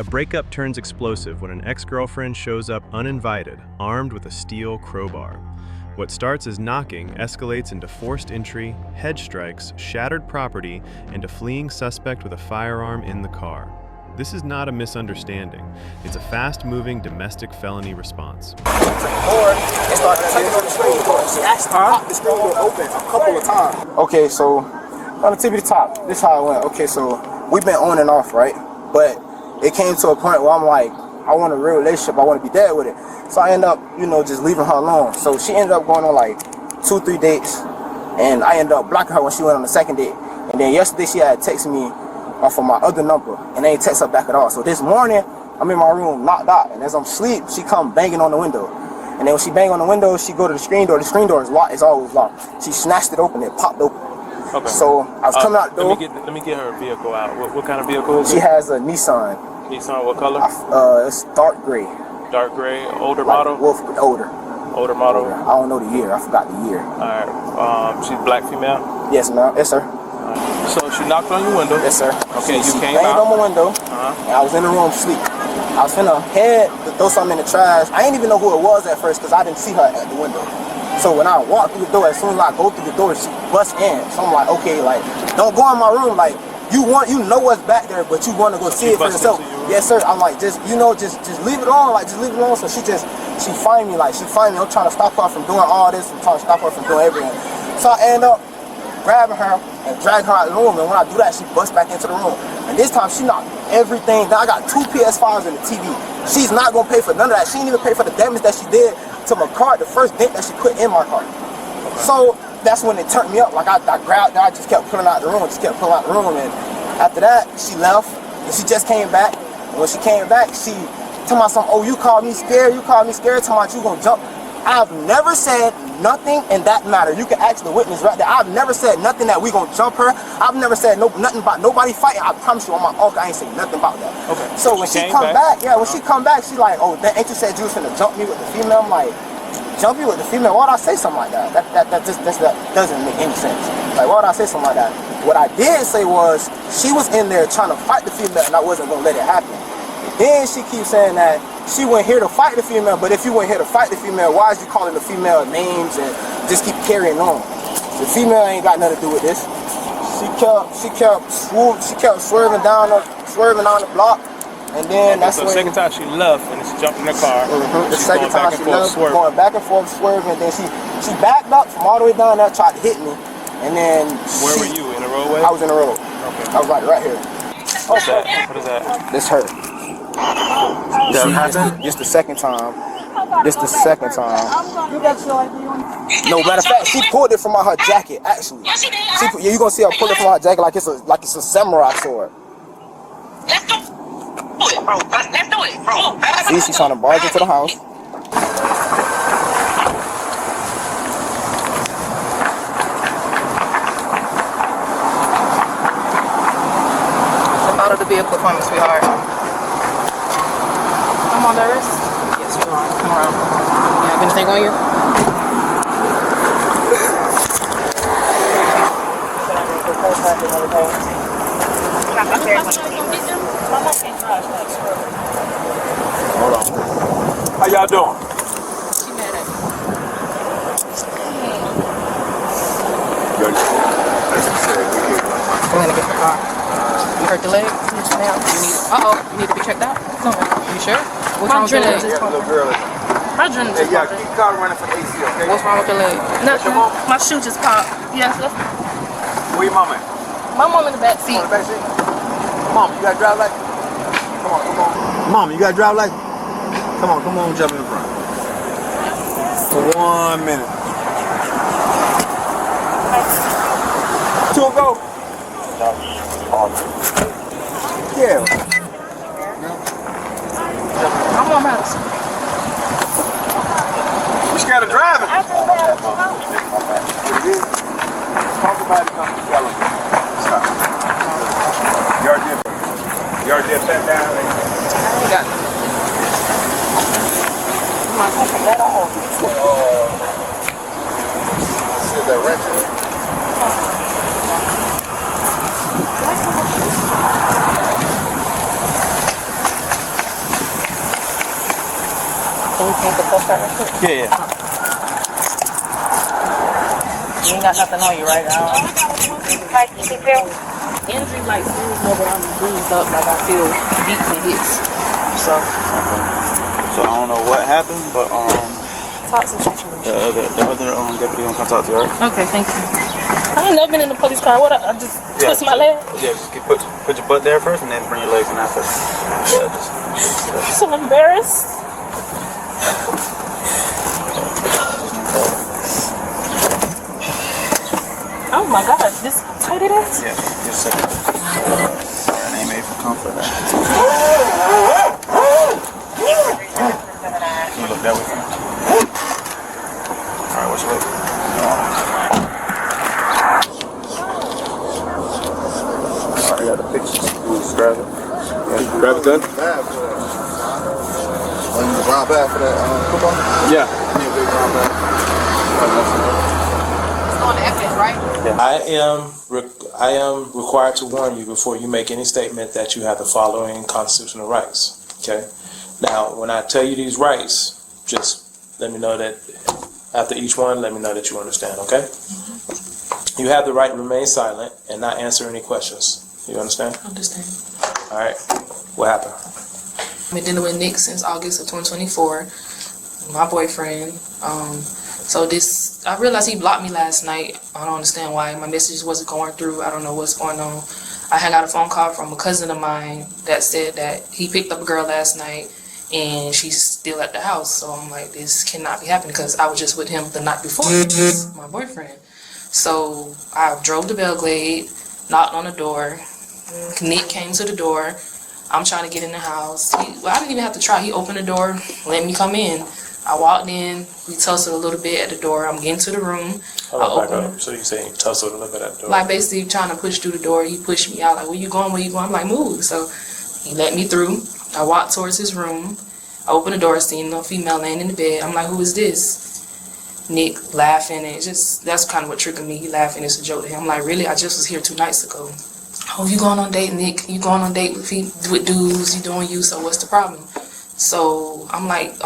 A breakup turns explosive when an ex-girlfriend shows up uninvited, armed with a steel crowbar. What starts as knocking escalates into forced entry, head strikes, shattered property, and a fleeing suspect with a firearm in the car. This is not a misunderstanding. It's a fast-moving domestic felony response. She actually popped the screen door open a couple of times. Okay, so on the tip of the top, this is how it went. Okay, so we've been on and off, right? But it came to a point where I'm like, I want a real relationship. I want to be dead with it. So I end up, just leaving her alone. So she ended up going on like 2-3 dates, and I ended up blocking her when she went on the second date. And then yesterday she had texted me off of my other number, and they ain't text her back at all. So this morning, I'm in my room, knocked out, and as I'm asleep, she come banging on the window. And then when she bang on the window, she go to the screen door. The screen door is locked. It's always locked. She snatched it open. It popped open. Okay. So I was coming out the door. Let me get her vehicle out. What kind of vehicle is it? She has a Nissan. Nissan, what color? It's dark gray. Dark gray, older model? Older. Older model? Older. I don't know the year. I forgot the year. Alright. She's black female? Yes, ma'am. Yes, sir. So she knocked on your window? Yes, sir. Okay, she came banged out? on my window, and I was in the room asleep. I was finna head to throw something in the trash. I didn't even know who it was at first because I didn't see her at the window. So when I walked through the door, as soon as I go through the door, she busts in. So I'm like, okay, like, don't go in my room. Like, you know what's back there, but you want to go see it for yourself. Yes, sir. I'm like, just leave it alone. Like, just leave it alone. So she find me. I'm trying to stop her from doing all this. I'm trying to stop her from doing everything. So I end up grabbing her and dragging her out of the room. And when I do that, she busts back into the room. And this time, she knocked everything down. I got 2 PS5s in the TV. She's not going to pay for none of that. She didn't even pay for the damage that she did to my car, the first dent that she put in my car. So that's when it turned me up. Like, I grabbed her, I just kept pulling out the room, and after that, she left, and she just came back. And when she came back, she told me something, oh, you called me scared, told me you gonna jump. I've never said nothing in that matter. You can ask the witness right there. I've never said nothing that we gonna jump her. I've never said nothing about nobody fighting. I promise you on my uncle, I ain't say nothing about that. Okay. So when she come back, she like, oh, ain't you said you was finna jump me with the female? I'm like, jump you with the female? Why'd I say something like that? That doesn't make any sense. Like, why'd I say something like that? What I did say was, she was in there trying to fight the female, and I wasn't gonna let it happen. Then she keeps saying that she went here to fight the female, but if you went here to fight the female, why is you calling the female names and just keep carrying on? The female ain't got nothing to do with this. She kept swerving down the block, and then that's the second time she left and she jumped in the car. The second time she left, going back and forth, swerving. Then she backed up from all the way down there, tried to hit me, and then. Where were you, in the roadway? I was in the road. Okay. I was like right here. What's that? What is that? This her. Just the second time. No, matter of fact, she pulled it from out her jacket. Actually, you gonna see her pull it from her jacket like it's a samurai sword. Let's do it, bro. Let's do it, bro. See, she's trying to barge into the house. Step out of the vehicle for me, sweetheart. I'm on nervous. Yes, you are. Come around. You have anything on you? Hold on. How y'all doing? She mad at me. Go ahead and get the car. You hurt the leg? Yes, ma'am. You need to be checked out? No. You sure? What's wrong with your leg? My adrenaline just popped. Keep car running for AC, okay? What's wrong with your leg? Nothing. My shoe just popped. Yes. Where your mom at? My mom in the back seat. In the back seat? Mom, you got drive license? Come on. Mom, you got drive license? Come on, jump in the front. For 1 minute. 2 go. Yeah. I'm on Madison. You scared of driving? I just got to Talk about it, come tell them. Stop. You already did that down there. I got it. See that wrench? Can we take the post right real quick? Yeah, yeah. You ain't got nothing on you, right? Injury like serious, no, but I'm bruised up, like I feel beats and hits. So So I don't know what happened, but talk some shit. the other deputy gonna come talk to her. Okay, thank you. I ain't never been in a police car. What? I just twist my leg. Yeah, just put your butt there first, and then bring your legs in after. Yeah, just. I'm so embarrassed. Oh my God, this tight it is? Yeah, just a second. And they made for comfort. Can you look that way for me? All right, what's your look? I got the pictures. You just grab it. Yeah, grab a gun. Oh, you brown bag for that football? Yeah. Give me a big brown bag. It's on the evidence, right? I am required to warn you before you make any statement that you have the following constitutional rights. Okay. Now, when I tell you these rights, just let me know that after each one, let me know that you understand. Okay. You have the right to remain silent and not answer any questions. You understand? Understand. All right. What happened? I've been dealing with Nick since August of 2024. My boyfriend. So I realized he blocked me last night. I don't understand why. My messages wasn't going through. I don't know what's going on. I had got a phone call from a cousin of mine that said that he picked up a girl last night and she's still at the house. So I'm like, this cannot be happening because I was just with him the night before. My boyfriend. So I drove to Belgrade, knocked on the door. Nick came to the door. I'm trying to get in the house. I didn't even have to try. He opened the door, let me come in. I walked in. We tussled a little bit at the door. I'm getting to the room. Hold on, back up. So you say you tussled a little bit at the door? Like basically trying to push through the door. He pushed me out. Like, where you going? Where you going? I'm like, move. So he let me through. I walked towards his room. I opened the door, seen a female laying in the bed. I'm like, who is this? Nick laughing. And that's kind of what triggered me. He laughing. It's a joke to him. I'm like, really? I just was here 2 nights ago. Oh, you going on date, Nick? You going on date with dudes? You doing you? So what's the problem? So I'm like,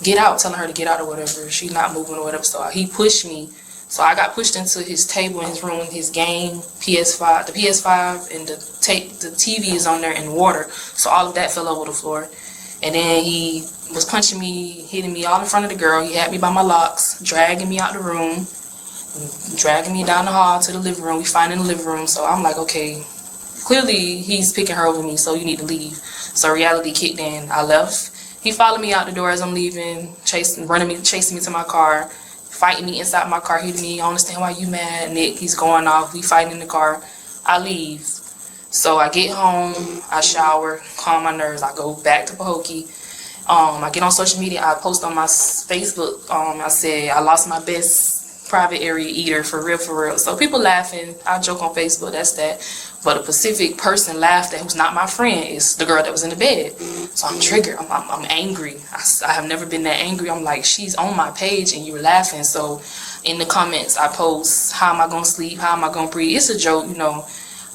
get out, telling her to get out or whatever. She's not moving or whatever. So he pushed me. So I got pushed into his table in his room, his game, PS5, the PS5, and the TV is on there in water. So all of that fell over the floor. And then he was punching me, hitting me all in front of the girl. He had me by my locks, dragging me out the room, dragging me down the hall to the living room. We fight in the living room. So I'm like, okay, clearly he's picking her over me, so you need to leave. So reality kicked in. I left. He followed me out the door as I'm leaving, chasing me to my car, fighting me inside my car, hitting me. I don't understand why you mad, Nick. He's going off. We fighting in the car. I leave. So I get home, I shower, calm my nerves. I go back to Pahokee. I get on social media. I post on my Facebook. I said I lost my best private area eater, for real, for real. So people laughing. I joke on Facebook. That's that. But a specific person laughed at who's not my friend is the girl that was in the bed. So I'm triggered. I'm angry. I have never been that angry. I'm like, she's on my page and you're laughing. So in the comments, I post, how am I going to sleep? How am I going to breathe? It's a joke, you know.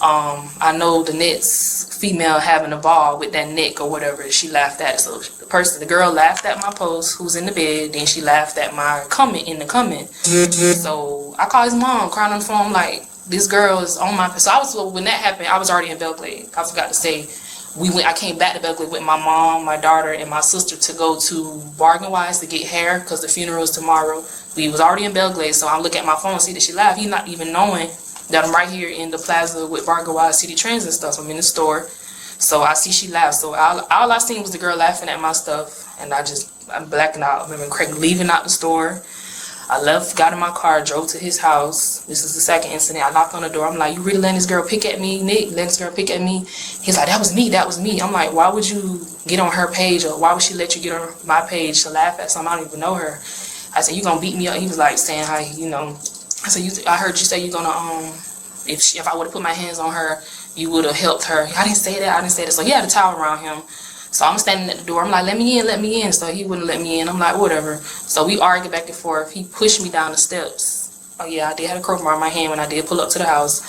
I know the next female having a ball with that Nick or whatever, she laughed at it. So the girl laughed at my post, who's in the bed, then she laughed at my comment in the comment. So I called his mom, crying on the phone, like, this girl is on my... So when that happened, I was already in Belgrade. I forgot to say, I came back to Belgrade with my mom, my daughter, and my sister to go to Bargain Wise to get hair, because the funeral is tomorrow. We was already in Belgrade, so I look at my phone and see that she laughed. He not even knowing that I'm right here in the plaza with Bargain Wise City Trends and stuff. I'm in the store. So I see she laughed. So all I seen was the girl laughing at my stuff, and I'm blacking out. I remember Craig leaving out the store. I left, got in my car, drove to his house. This is the second incident. I knocked on the door. I'm like, you really letting this girl pick at me, Nick? Letting this girl pick at me? He's like, that was me. I'm like, why would you get on her page, or why would she let you get on my page to laugh at something? I don't even know her. I said, you gonna beat me up? He was like saying how, you know. I said, I heard you say you gonna, if I would have put my hands on her, you would have helped her. I didn't say that. So he had a towel around him. So I'm standing at the door. I'm like, let me in. So he wouldn't let me in. I'm like, whatever. So we argued back and forth. He pushed me down the steps. Oh yeah, I did have a crowbar in my hand when I did pull up to the house.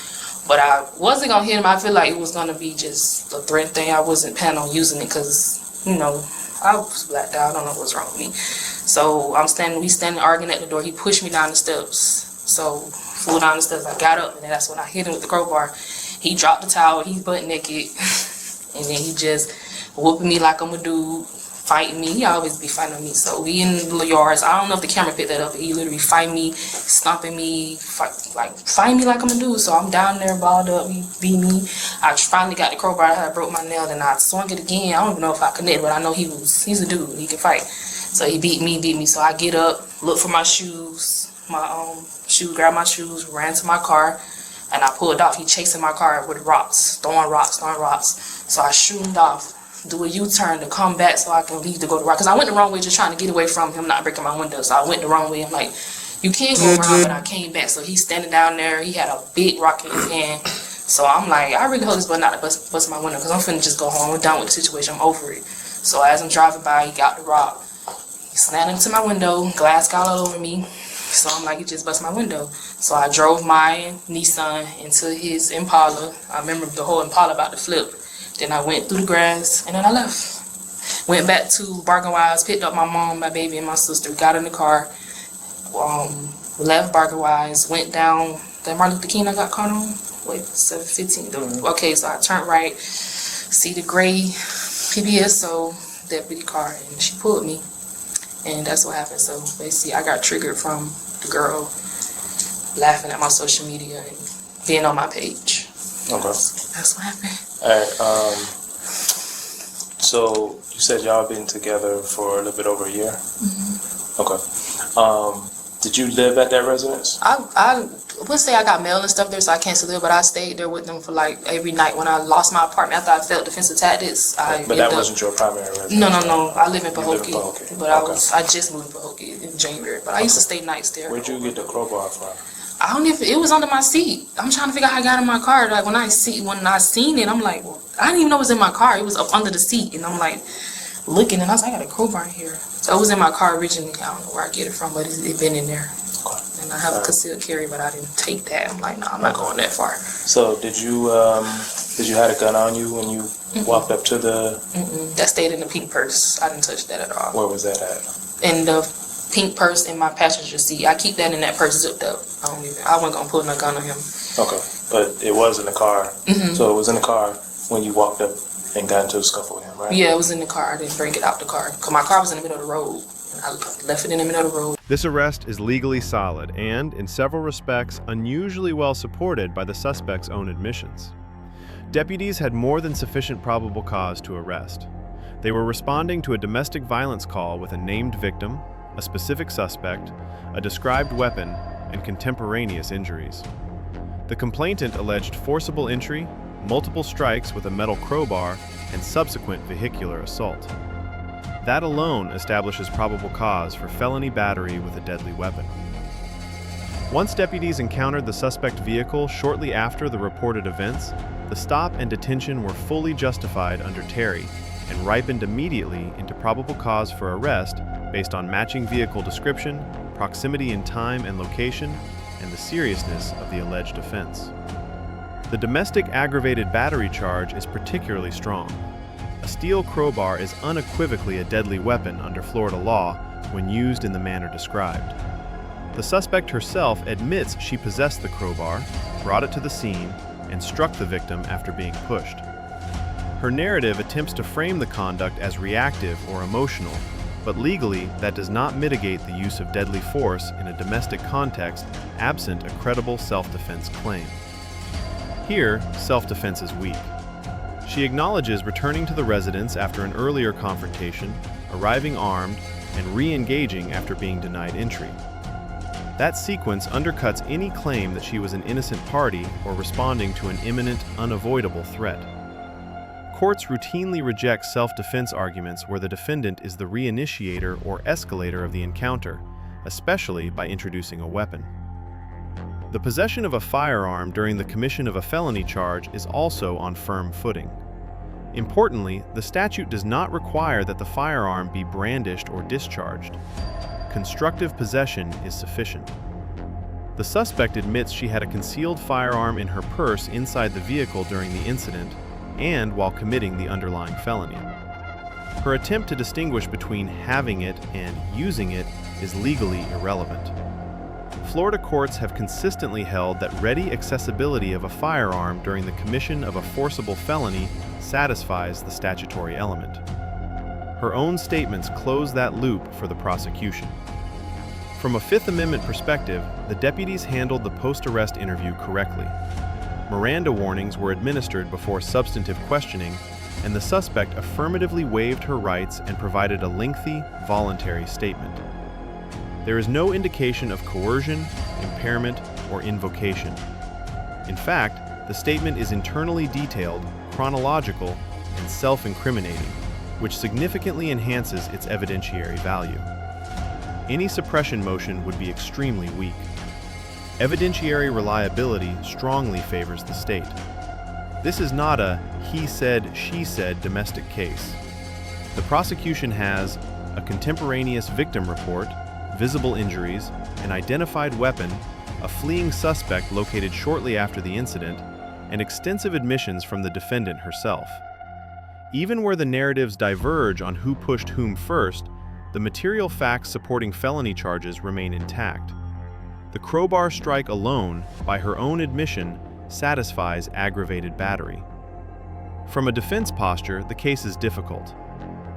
But I wasn't going to hit him. I feel like it was going to be just a threat thing. I wasn't planning on using it because you know, I was blacked out. I don't know what's wrong with me. So we standing arguing at the door. He pushed me down the steps. So flew down the steps. I got up, and that's when I hit him with the crowbar. He dropped the towel. He's butt naked, and then he just whooping me like I'm a dude, fighting me. He always be fighting me. So we in the yards. I don't know if the camera picked that up. But he literally fighting me, stomping me, fighting me like I'm a dude. So I'm down there balled up. He beat me. I finally got the crowbar. I had broke my nail, and I swung it again. I don't even know if I connected, but I know he's a dude. He can fight. So he beat me. So I get up, look for my shoes, grab my shoes, ran to my car, and I pulled off. He chasing my car with rocks, throwing rocks. So I shooted off, do a U-turn to come back so I can leave to go to rock. Because I went the wrong way just trying to get away from him not breaking my window. So I went the wrong way. I'm like, you can't go around, but I came back. So he's standing down there. He had a big rock in his hand. So I'm like, I really hope this boy not to bust my window because I'm finna just go home. I'm done with the situation. I'm over it. So as I'm driving by, he got the rock. He slammed into my window. Glass got all over me. So I'm like, he just bust my window. So I drove my Nissan into his Impala. I remember the whole Impala about to flip. Then I went through the grass, and then I left. Went back to Bargain Wise, picked up my mom, my baby, and my sister. Got in the car, left Bargain Wise, went down that Martin Luther King I got caught on. Wait, 7:15. Okay, so I turned right, see the gray PBSO deputy car, and she pulled me. And that's what happened. So basically, I got triggered from the girl laughing at my social media and being on my page. Okay. That's what happened. All right. So you said y'all been together for a little bit over a year? Mm-hmm. Okay. Did you live at that residence? I would say I got mail and stuff there, so I can't still live, but I stayed there with them for like every night. When I lost my apartment after I felt defensive tactics, But that wasn't your primary residence? No. I live in Pahokee. But Okay. I just moved to Pahokee in January. But I used to stay nights there. Where'd you get the crowbar from? I don't even. It was under my seat. I'm trying to figure out how I got in my car. Like when I seen it, I'm like, well, I didn't even know it was in my car. It was up under the seat, and I'm like looking, and I was like, I got a crowbar in here. So it was in my car originally. I don't know where I get it from, but it been in there. And I have a concealed carry, but I didn't take that. I'm like, no, I'm not going that far. So did you have a gun on you when you walked up to the? That stayed in the pink purse. I didn't touch that at all. Where was that at? In the pink purse in my passenger seat. I keep that in that purse zipped up. I wasn't gonna pull no gun on him. Okay, but it was in the car. So it was in the car when you walked up and got into a scuffle with him, right? Yeah, it was in the car. I didn't bring it out the car because my car was in the middle of the road. I left it in the middle of the road. This arrest is legally solid and, in several respects, unusually well supported by the suspect's own admissions. Deputies had more than sufficient probable cause to arrest. They were responding to a domestic violence call with a named victim, a specific suspect, a described weapon, and contemporaneous injuries. The complainant alleged forcible entry, multiple strikes with a metal crowbar, and subsequent vehicular assault. That alone establishes probable cause for felony battery with a deadly weapon. Once deputies encountered the suspect vehicle shortly after the reported events, the stop and detention were fully justified under Terry and ripened immediately into probable cause for arrest based on matching vehicle description, proximity in time and location, and the seriousness of the alleged offense. The domestic aggravated battery charge is particularly strong. A steel crowbar is unequivocally a deadly weapon under Florida law when used in the manner described. The suspect herself admits she possessed the crowbar, brought it to the scene, and struck the victim after being pushed. Her narrative attempts to frame the conduct as reactive or emotional, but legally that does not mitigate the use of deadly force in a domestic context absent a credible self-defense claim. Here, self-defense is weak. She acknowledges returning to the residence after an earlier confrontation, arriving armed, and re-engaging after being denied entry. That sequence undercuts any claim that she was an innocent party or responding to an imminent, unavoidable threat. Courts routinely reject self-defense arguments where the defendant is the reinitiator or escalator of the encounter, especially by introducing a weapon. The possession of a firearm during the commission of a felony charge is also on firm footing. Importantly, the statute does not require that the firearm be brandished or discharged. Constructive possession is sufficient. The suspect admits she had a concealed firearm in her purse inside the vehicle during the incident and while committing the underlying felony. Her attempt to distinguish between having it and using it is legally irrelevant. Florida courts have consistently held that ready accessibility of a firearm during the commission of a forcible felony satisfies the statutory element. Her own statements close that loop for the prosecution. From a Fifth Amendment perspective, the deputies handled the post-arrest interview correctly. Miranda warnings were administered before substantive questioning, and the suspect affirmatively waived her rights and provided a lengthy, voluntary statement. There is no indication of coercion, impairment, or invocation. In fact, the statement is internally detailed, chronological, and self-incriminating, which significantly enhances its evidentiary value. Any suppression motion would be extremely weak. Evidentiary reliability strongly favors the state. This is not a he said, she said domestic case. The prosecution has a contemporaneous victim report, visible injuries, an identified weapon, a fleeing suspect located shortly after the incident, and extensive admissions from the defendant herself. Even where the narratives diverge on who pushed whom first, the material facts supporting felony charges remain intact. The crowbar strike alone, by her own admission, satisfies aggravated battery. From a defense posture, the case is difficult.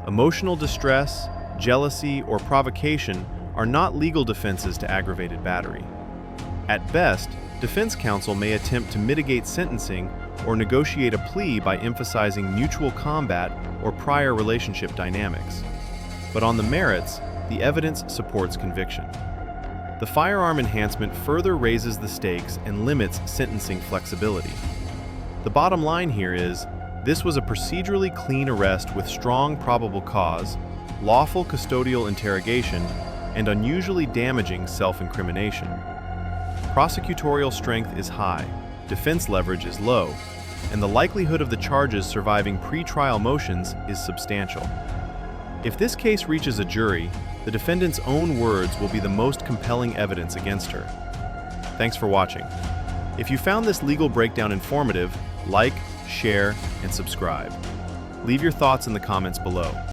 Emotional distress, jealousy, or provocation are not legal defenses to aggravated battery. At best, defense counsel may attempt to mitigate sentencing or negotiate a plea by emphasizing mutual combat or prior relationship dynamics. But on the merits, the evidence supports conviction. The firearm enhancement further raises the stakes and limits sentencing flexibility. The bottom line here is, this was a procedurally clean arrest with strong probable cause, lawful custodial interrogation, and unusually damaging self-incrimination. Prosecutorial strength is high, defense leverage is low, and the likelihood of the charges surviving pre-trial motions is substantial. If this case reaches a jury, the defendant's own words will be the most compelling evidence against her. Thanks for watching. If you found this legal breakdown informative, like, share, and subscribe. Leave your thoughts in the comments below.